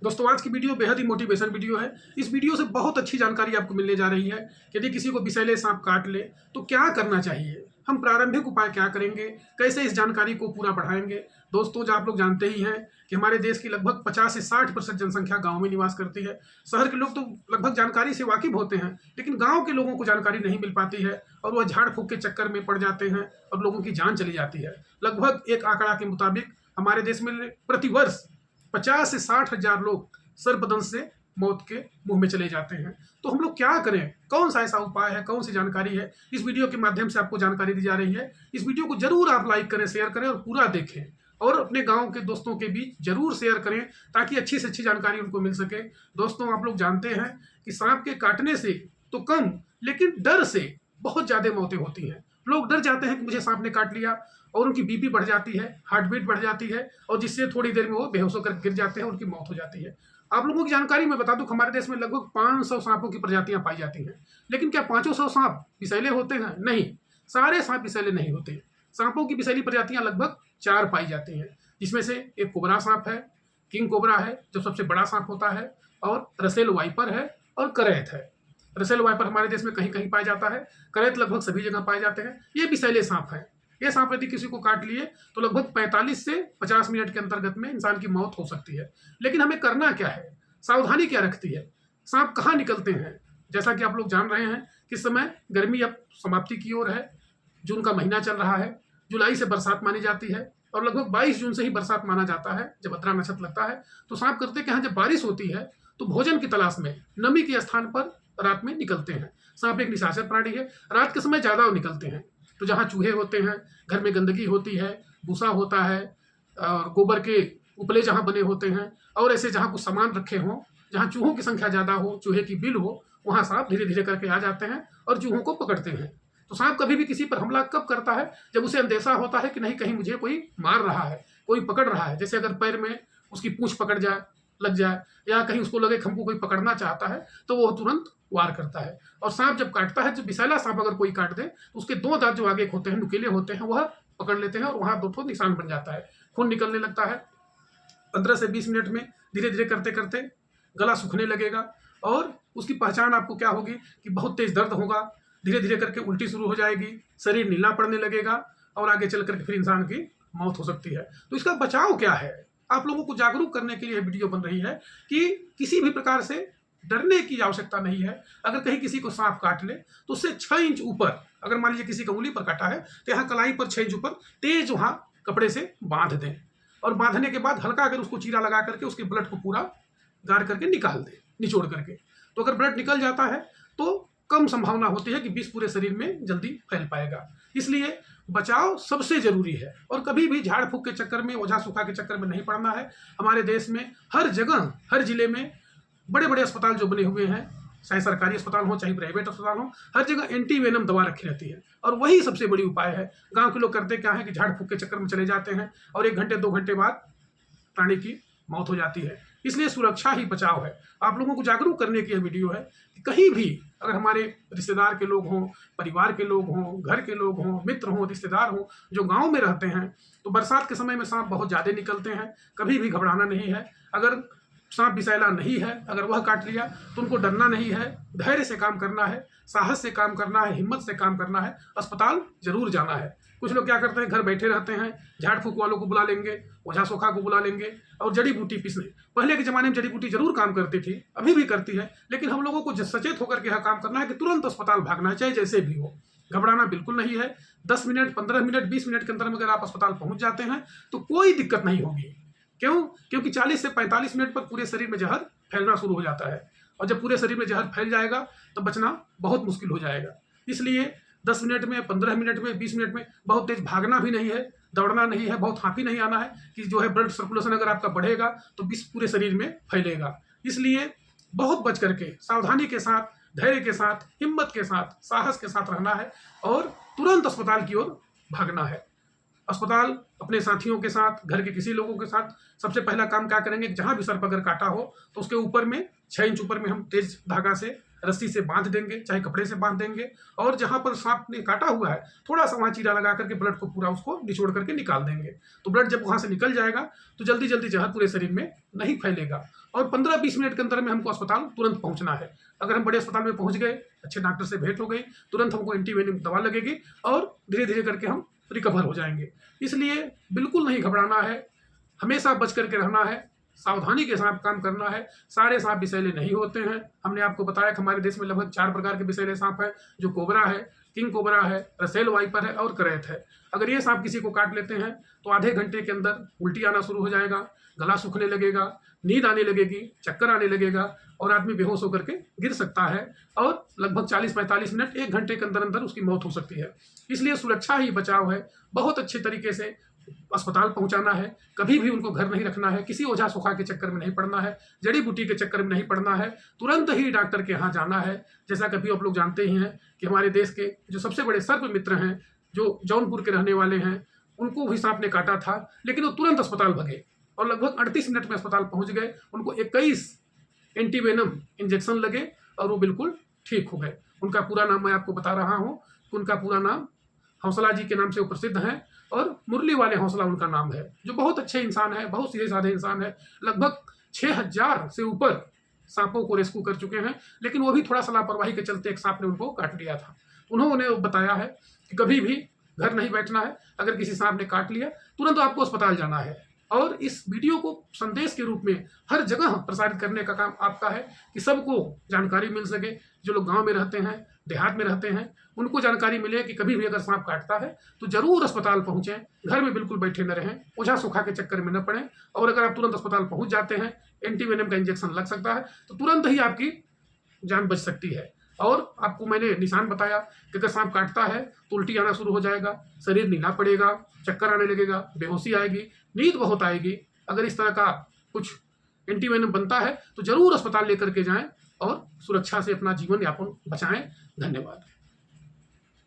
दोस्तों आज की वीडियो बेहद ही मोटिवेशन वीडियो है। इस वीडियो से बहुत अच्छी जानकारी आपको मिलने जा रही है कि यदि किसी को विषैले सांप काट ले तो क्या करना चाहिए, हम प्रारंभिक उपाय क्या करेंगे, कैसे इस जानकारी को पूरा बढ़ाएंगे। दोस्तों जो आप लोग जानते ही हैं कि हमारे देश की लगभग 50 से 60% जनसंख्या गांव में निवास करती है। शहर के लोग तो लगभग जानकारी से वाकिफ होते हैं, लेकिन गांव के लोगों को जानकारी नहीं मिल पाती है और वह झाड़ फूक के चक्कर में पड़ जाते हैं और लोगों की जान चली जाती है। लगभग एक आंकड़ा के मुताबिक हमारे देश में प्रतिवर्ष 50 से 60 हजार लोग सर्पदंश से मौत के मुंह में चले जाते हैं। तो हम लोग क्या करें, कौन सा ऐसा उपाय है, कौन सी जानकारी है, इस वीडियो के माध्यम से आपको जानकारी दी जा रही है। इस वीडियो को जरूर आप लाइक करें, शेयर करें और पूरा देखें और अपने गांव के दोस्तों के बीच जरूर शेयर करें ताकि अच्छी से अच्छी जानकारी उनको मिल सके। दोस्तों आप लोग जानते हैं कि सांप के काटने से तो कम, लेकिन डर से बहुत ज्यादा मौतें होती हैं। लोग डर जाते हैं कि मुझे सांप ने काट लिया और उनकी बीपी बढ़ जाती है, हार्ट बीट बढ़ जाती है और जिससे थोड़ी देर में वो बेहोश होकर गिर जाते हैं, उनकी मौत हो जाती है। आप लोगों की जानकारी मैं बता दूं, हमारे देश में लगभग 500 सांपों की प्रजातियां पाई जाती हैं। लेकिन क्या 500 सांप विषैले होते हैं? नहीं, सारे सांप विषैले नहीं होते। सांपों की विषैली प्रजातियां लगभग 4 पाई जाती हैं, जिसमें से एक कोबरा सांप है, किंग कोबरा है जो सबसे बड़ा सांप होता है, और रसेल वाइपर है और करैत है। रसेल वाइपर हमारे देश में कहीं कहीं पाया जाता है, करैत लगभग सभी जगह पाए जाते हैं। ये विषैले सांप हैं। ये सांप यदि किसी को काट लिए तो लगभग 45 से 50 मिनट के अंतर्गत में इंसान की मौत हो सकती है। लेकिन हमें करना क्या है, सावधानी क्या रखती है, सांप कहाँ निकलते हैं? जैसा कि आप लोग जान रहे हैं कि इस समय गर्मी अब समाप्ति की ओर है, जून का महीना चल रहा है, जुलाई से बरसात मानी जाती है और लगभग 22 जून से ही बरसात माना जाता है जब भद्रा नक्षत्र लगता है। तो सांप करते कि हाँ, जब बारिश होती है तो भोजन की तलाश में नमी के स्थान पर रात में निकलते हैं। सांप एक निशाचर प्राणी है, रात के समय ज्यादा निकलते हैं। तो जहाँ चूहे होते हैं, घर में गंदगी होती है, भूसा होता है और गोबर के उपले जहाँ बने होते हैं और ऐसे जहाँ कुछ सामान रखे हों, जहाँ चूहों की संख्या ज़्यादा हो, चूहे की बिल हो, वहाँ सांप धीरे धीरे करके आ जाते हैं और चूहों को पकड़ते हैं। तो सांप कभी भी किसी पर हमला कब करता है? जब उसे अंदेशा होता है कि नहीं, कहीं मुझे कोई मार रहा है, कोई पकड़ रहा है। जैसे अगर पैर में उसकी पूंछ पकड़ जाए, लग जाए, या कहीं उसको लगे कि हमको कोई पकड़ना चाहता है, तो वो तुरंत वार करता है। और सांप जब काटता है, जब विषैला सांप अगर कोई काट दे तो उसके 2 दांत जो आगे होते हैं, नुकीले होते हैं, वह पकड़ लेते हैं और वहां 2 निशान बन जाता है। खून निकलने लगता है। 15 से 20 मिनट में धीरे धीरे करते करते गला सूखने लगेगा और उसकी पहचान आपको क्या होगी कि बहुत तेज दर्द होगा, धीरे धीरे करके उल्टी शुरू हो जाएगी, शरीर नीला पड़ने लगेगा और आगे चल करके फिर इंसान की मौत हो सकती है। तो इसका बचाव क्या है? आप लोगों को जागरूक करने के लिए वीडियो बन रही है कि किसी भी प्रकार से डरने की आवश्यकता नहीं है। अगर कहीं किसी को सांप काट ले तो उससे 6 इंच ऊपर, अगर मान लीजिए किसी का उंगली पर काटा है तो यहाँ कलाई पर 6 इंच ऊपर तेज वहाँ कपड़े से बांध दें और बांधने के बाद हल्का अगर उसको चीरा लगा करके उसके ब्लड को पूरा गाड़ करके निकाल दें, निचोड़ करके। तो अगर ब्लड निकल जाता है तो कम संभावना होती है कि विष पूरे शरीर में जल्दी फैल पाएगा। इसलिए बचाव सबसे जरूरी है और कभी भी झाड़ फूक के चक्कर में, ओझा सूखा के चक्कर में नहीं पड़ना है। हमारे देश में हर जगह, हर जिले में बड़े बड़े अस्पताल जो बने हुए हैं, चाहे सरकारी अस्पताल हो चाहे प्राइवेट अस्पताल हो, हर जगह एंटी वेनम दवा रखी रहती है और वही सबसे बड़ी उपाय है। गांव के लोग करते क्या है कि झाड़ फूक के चक्कर में चले जाते हैं और 1 घंटे 2 घंटे बाद प्राणी की मौत हो जाती है। इसलिए सुरक्षा ही बचाव है। आप लोगों को जागरूक करने की यह वीडियो है कि कहीं भी अगर हमारे रिश्तेदार के लोग हों, परिवार के लोग हों, घर के लोग हों, मित्र हों, रिश्तेदार हों जो गांव में रहते हैं, तो बरसात के समय में सांप बहुत ज़्यादा निकलते हैं। कभी भी घबराना नहीं है। अगर सांप विषैला नहीं है, अगर वह काट लिया तो उनको डरना नहीं है, धैर्य से काम करना है, साहस से काम करना है, हिम्मत से काम करना है, अस्पताल जरूर जाना है। कुछ लोग क्या करते हैं, घर बैठे रहते हैं, झाड़ फूक वालों को बुला लेंगे, ओझा सोखा को बुला लेंगे और जड़ी बूटी पीसने। पहले के जमाने में जड़ी बूटी जरूर काम करती थी, अभी भी करती है, लेकिन हम लोगों को सचेत होकर के यह काम करना है कि तुरंत अस्पताल भागना है, चाहे जैसे भी हो। घबराना बिल्कुल नहीं है। 10 मिनट, 15 मिनट, 20 मिनट के अंदर में अगर आप अस्पताल पहुंच जाते हैं तो कोई दिक्कत नहीं होगी। क्यों? क्योंकि 40 से 45 मिनट पर पूरे शरीर में जहर फैलना शुरू हो जाता है और जब पूरे शरीर में जहर फैल जाएगा तो बचना बहुत मुश्किल हो जाएगा। इसलिए 10 मिनट में, 15 मिनट में, 20 मिनट में बहुत तेज भागना भी नहीं है, दौड़ना नहीं है, बहुत हाफी नहीं आना है कि जो है ब्लड सर्कुलेशन अगर आपका बढ़ेगा तो विष पूरे शरीर में फैलेगा। इसलिए बहुत बच करके, सावधानी के साथ, धैर्य के साथ, हिम्मत के साथ, साहस के साथ रहना है और तुरंत अस्पताल की ओर भागना है। अस्पताल अपने साथियों के साथ, घर के किसी लोगों के साथ सबसे पहला काम क्या करेंगे, जहां भी सर्प अगर काटा हो तो उसके ऊपर में 6 इंच ऊपर में हम तेज धागा से रस्सी से बांध देंगे, चाहे कपड़े से बांध देंगे, और जहाँ पर सांप ने काटा हुआ है थोड़ा सा वहाँ चीरा लगा करके ब्लड को पूरा उसको निचोड़ करके निकाल देंगे। तो ब्लड जब वहाँ से निकल जाएगा तो जल्दी जल्दी जहर पूरे शरीर में नहीं फैलेगा, और 15-20 मिनट के अंदर में हमको अस्पताल तुरंत पहुँचना है। अगर हम बड़े अस्पताल में पहुँच गए, अच्छे डॉक्टर से भेंट हो गई, तुरंत हमको एंटीवेनम दवा लगेगी और धीरे धीरे करके हम रिकवर हो जाएंगे। इसलिए बिल्कुल नहीं घबराना है, हमेशा बच करके रहना है, सावधानी के साथ काम करना है। सारे सांप विषैले नहीं होते हैं। हमने आपको बताया कि हमारे देश में लगभग 4 प्रकार के विषैले सांप हैं, जो कोबरा है, किंग कोबरा है, रसेल वाइपर है और करैत है। अगर ये सांप किसी को काट लेते हैं तो आधे घंटे के अंदर उल्टी आना शुरू हो जाएगा, गला सूखने लगेगा, नींद आने लगेगी, चक्कर आने लगेगा और आदमी बेहोश होकर के गिर सकता है, और लगभग 40-45 मिनट 1 घंटे के अंदर अंदर उसकी मौत हो सकती है। इसलिए सुरक्षा ही बचाव है। बहुत अच्छे तरीके से अस्पताल पहुंचाना है, कभी भी उनको घर नहीं रखना है, किसी ओझा सुखा के चक्कर में नहीं पड़ना है, जड़ी बूटी के चक्कर में नहीं पड़ना है, तुरंत ही डॉक्टर के यहाँ जाना है। जैसा कभी आप लोग जानते ही हैं कि हमारे देश के जो सबसे बड़े सर्प मित्र हैं, जो जौनपुर के रहने वाले हैं, उनको भी सांप ने काटा था, लेकिन वो तुरंत अस्पताल भगे और लगभग 38 मिनट में अस्पताल पहुँच गए। उनको 21 एंटीवेनम इंजेक्शन लगे और वो बिल्कुल ठीक हो गए। उनका पूरा नाम मैं आपको बता रहा हूँ। उनका पूरा नाम हौसला जी के नाम से वो प्रसिद्ध हैं, और मुरली वाले हौसला उनका नाम है, जो बहुत अच्छे इंसान है, बहुत सीधे साधे इंसान है। लगभग 6000 से ऊपर सांपों को रेस्क्यू कर चुके हैं, लेकिन वो भी थोड़ा सा लापरवाही के चलते एक सांप ने उनको काट लिया था। उन्होंने बताया है कि कभी भी घर नहीं बैठना है, अगर किसी सांप ने काट लिया तुरंत आपको अस्पताल जाना है। और इस वीडियो को संदेश के रूप में हर जगह प्रसारित करने का काम आपका है कि सबको जानकारी मिल सके। जो लोग गांव में रहते हैं, देहात में रहते हैं, उनको जानकारी मिले कि कभी भी अगर सांप काटता है तो जरूर अस्पताल पहुंचें, घर में बिल्कुल बैठे न रहें, ओझा सुखा के चक्कर में न पड़ें। और अगर आप तुरंत अस्पताल पहुंच जाते हैं, एंटीवेनम का इंजेक्शन लग सकता है तो तुरंत ही आपकी जान बच सकती है। और आपको मैंने निशान बताया कि अगर सांप काटता है तो उल्टी आना शुरू हो जाएगा, शरीर नीला पड़ेगा, चक्कर आने लगेगा, बेहोशी आएगी, नींद बहुत आएगी। अगर इस तरह का कुछ एंटीवेनम बनता है तो जरूर अस्पताल लेकर के जाएं और सुरक्षा से अपना जीवन यापन बचाएं। धन्यवाद।